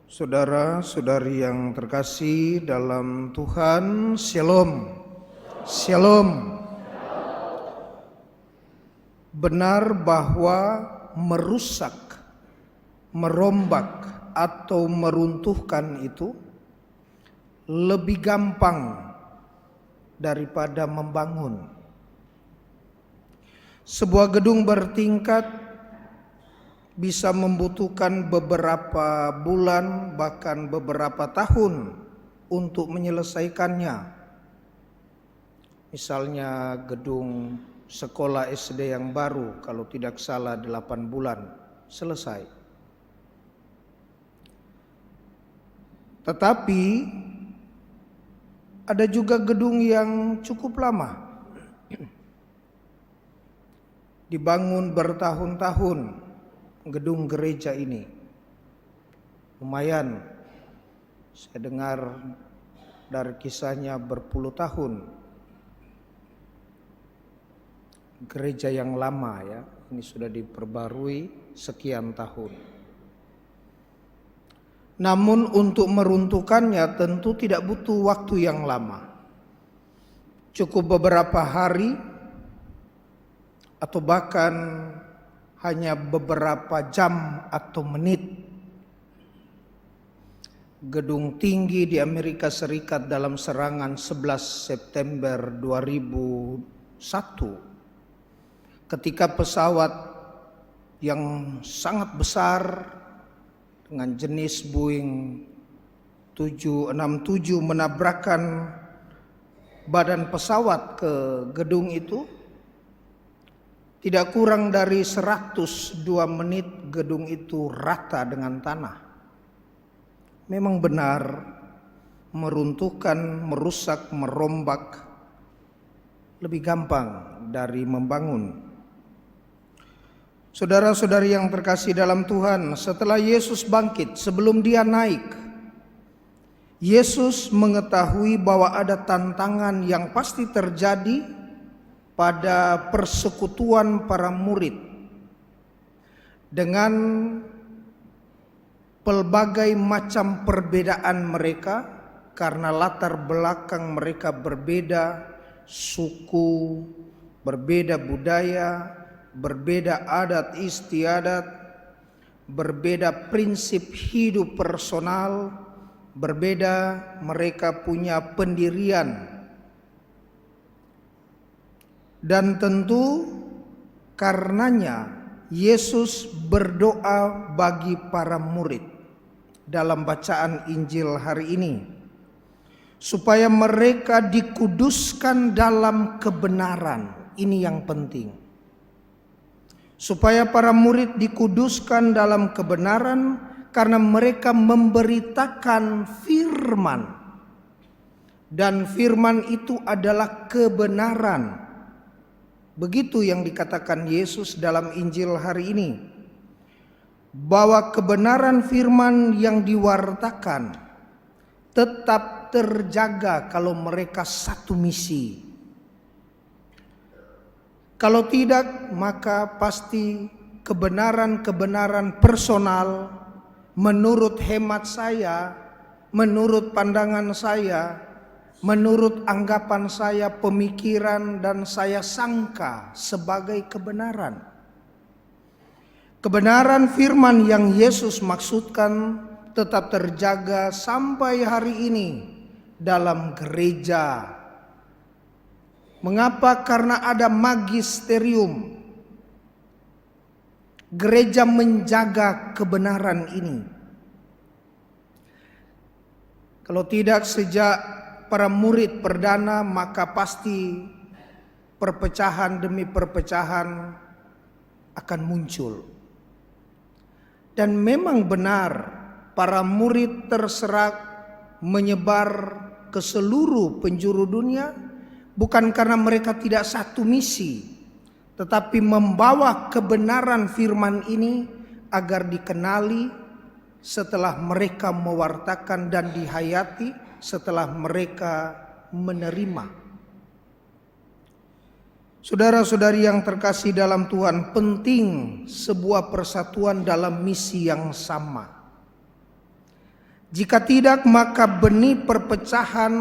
Saudara-saudari yang terkasih dalam Tuhan, Shalom. Shalom. Benar bahwa merusak, merombak atau meruntuhkan itu lebih gampang daripada membangun. Sebuah gedung bertingkat bisa membutuhkan beberapa bulan, bahkan beberapa tahun untuk menyelesaikannya. Misalnya gedung sekolah SD yang baru, kalau tidak salah 8 bulan selesai. Tetapi ada juga gedung yang cukup lama, dibangun bertahun-tahun. Gedung gereja ini lumayan, saya dengar dari kisahnya berpuluh tahun. Gereja yang lama ya, ini sudah diperbarui sekian tahun. Namun untuk meruntuhkannya tentu tidak butuh waktu yang lama. Cukup beberapa hari atau bahkan hanya beberapa jam atau menit. Gedung tinggi di Amerika Serikat dalam serangan 11 September 2001, ketika pesawat yang sangat besar dengan jenis Boeing 767 menabrakkan badan pesawat ke gedung itu, tidak kurang dari 102 menit gedung itu rata dengan tanah. Memang benar, meruntuhkan, merusak, merombak lebih gampang dari membangun. Saudara-saudari yang terkasih dalam Tuhan, setelah Yesus bangkit, sebelum dia naik, Yesus mengetahui bahwa ada tantangan yang pasti terjadi pada persekutuan para murid dengan pelbagai macam perbedaan mereka karena latar belakang mereka berbeda, suku, berbeda budaya, berbeda adat istiadat, berbeda prinsip hidup personal, berbeda mereka punya pendirian. Dan tentu karenanya Yesus berdoa bagi para murid dalam bacaan Injil hari ini, supaya mereka dikuduskan dalam kebenaran. Ini yang penting. Supaya para murid dikuduskan dalam kebenaran karena mereka memberitakan firman. Dan firman itu adalah kebenaran. Begitu yang dikatakan Yesus dalam Injil hari ini, bahwa kebenaran firman yang diwartakan tetap terjaga kalau mereka satu misi. Kalau tidak, maka pasti kebenaran-kebenaran personal menurut hemat saya, menurut pandangan saya, menurut anggapan saya, pemikiran dan saya sangka sebagai kebenaran. Kebenaran firman yang Yesus maksudkan tetap terjaga sampai hari ini dalam gereja. Mengapa? Karena ada magisterium. Gereja menjaga kebenaran ini. Kalau tidak sejak para murid perdana, maka pasti perpecahan demi perpecahan akan muncul. Dan memang benar, para murid terserak menyebar ke seluruh penjuru dunia, bukan karena mereka tidak satu misi, tetapi membawa kebenaran firman ini agar dikenali setelah mereka mewartakan dan dihayati, setelah mereka menerima. Saudara-saudari yang terkasih dalam Tuhan, penting sebuah persatuan dalam misi yang sama. Jika tidak, maka benih perpecahan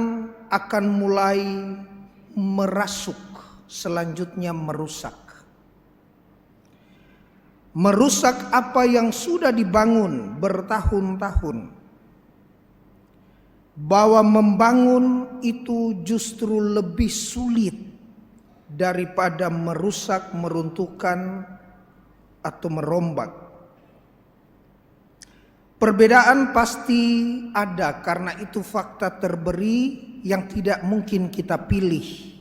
akan mulai merasuk, selanjutnya merusak. Merusak apa yang sudah dibangun bertahun-tahun. Bahwa membangun itu justru lebih sulit daripada merusak, meruntuhkan, atau merombak. Perbedaan pasti ada karena itu fakta terberi yang tidak mungkin kita pilih.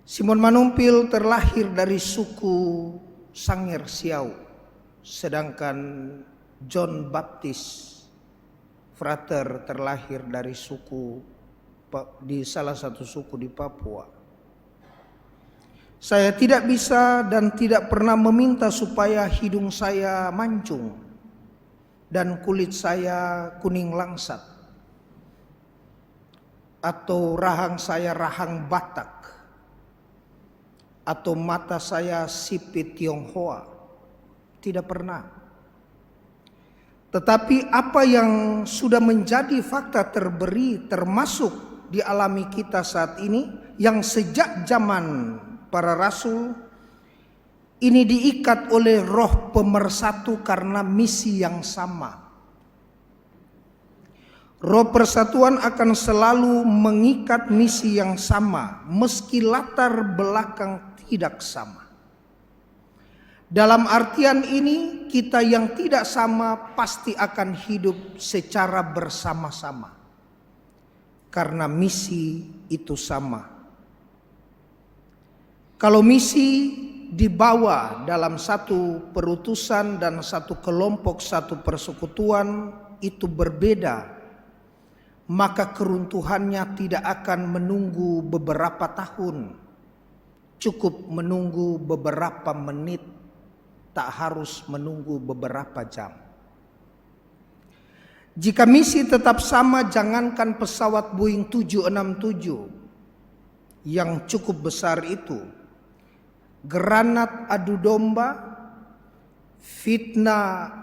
Simon Manumpil terlahir dari suku Sangir Siau, sedangkan John Baptist Frater terlahir dari salah satu suku di Papua. Saya tidak bisa dan tidak pernah meminta supaya hidung saya mancung dan kulit saya kuning langsat, atau rahang saya rahang Batak, atau mata saya sipit Tionghoa. Tidak pernah. Tetapi apa yang sudah menjadi fakta terberi termasuk dialami kita saat ini, yang sejak zaman para rasul ini diikat oleh roh pemersatu karena misi yang sama. Roh persatuan akan selalu mengikat misi yang sama meski latar belakang tidak sama. Dalam artian ini, kita yang tidak sama pasti akan hidup secara bersama-sama karena misi itu sama. Kalau misi dibawa dalam satu perutusan dan satu kelompok, satu persekutuan itu berbeda, maka keruntuhannya tidak akan menunggu beberapa tahun, cukup menunggu beberapa menit. Tak harus menunggu beberapa jam. Jika misi tetap sama, jangankan pesawat Boeing 767 yang cukup besar itu, granat adu domba, fitnah,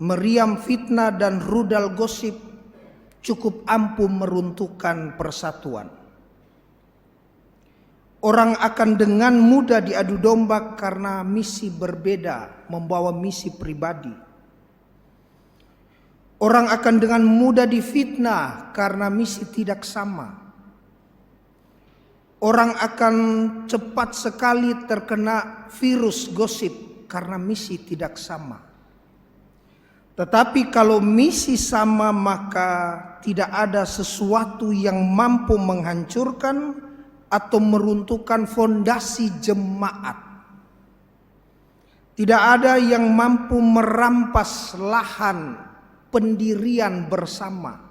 meriam fitnah dan rudal gosip cukup ampuh meruntuhkan persatuan. Orang akan dengan mudah diadu domba karena misi berbeda, membawa misi pribadi. Orang akan dengan mudah difitnah karena misi tidak sama. Orang akan cepat sekali terkena virus gosip karena misi tidak sama. Tetapi kalau misi sama, maka tidak ada sesuatu yang mampu menghancurkan atau meruntuhkan fondasi jemaat. Tidak ada yang mampu merampas lahan pendirian bersama.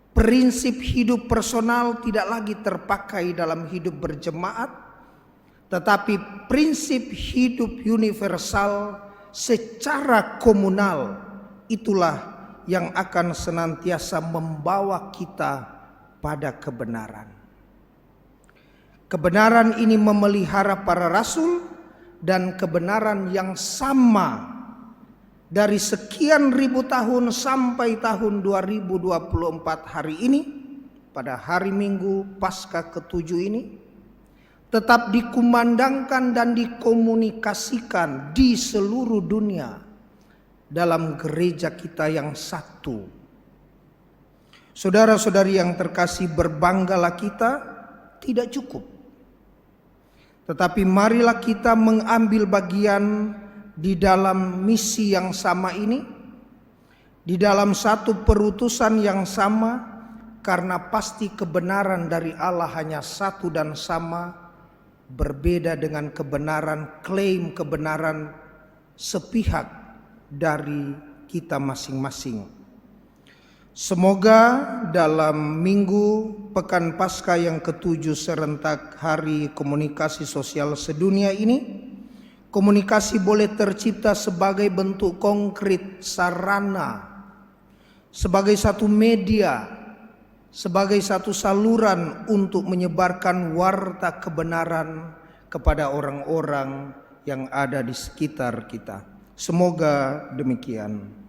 Prinsip hidup personal tidak lagi terpakai dalam hidup berjemaat, tetapi prinsip hidup universal secara komunal itulah yang akan senantiasa membawa kita pada kebenaran. Kebenaran ini memelihara para rasul dan kebenaran yang sama dari sekian ribu tahun sampai tahun 2024 hari ini, pada hari Minggu Paskah ke-7 ini, tetap dikumandangkan dan dikomunikasikan di seluruh dunia dalam gereja kita yang satu. Saudara-saudari yang terkasih, berbanggalah kita tidak cukup. Tetapi marilah kita mengambil bagian di dalam misi yang sama ini, di dalam satu perutusan yang sama, karena pasti kebenaran dari Allah hanya satu dan sama, berbeda dengan kebenaran, klaim kebenaran sepihak dari kita masing-masing. Semoga dalam minggu Pekan Paskah yang ke-7 serentak Hari Komunikasi Sosial Sedunia ini, komunikasi boleh tercipta sebagai bentuk konkret sarana, sebagai satu media, sebagai satu saluran untuk menyebarkan warta kebenaran kepada orang-orang yang ada di sekitar kita. Semoga demikian.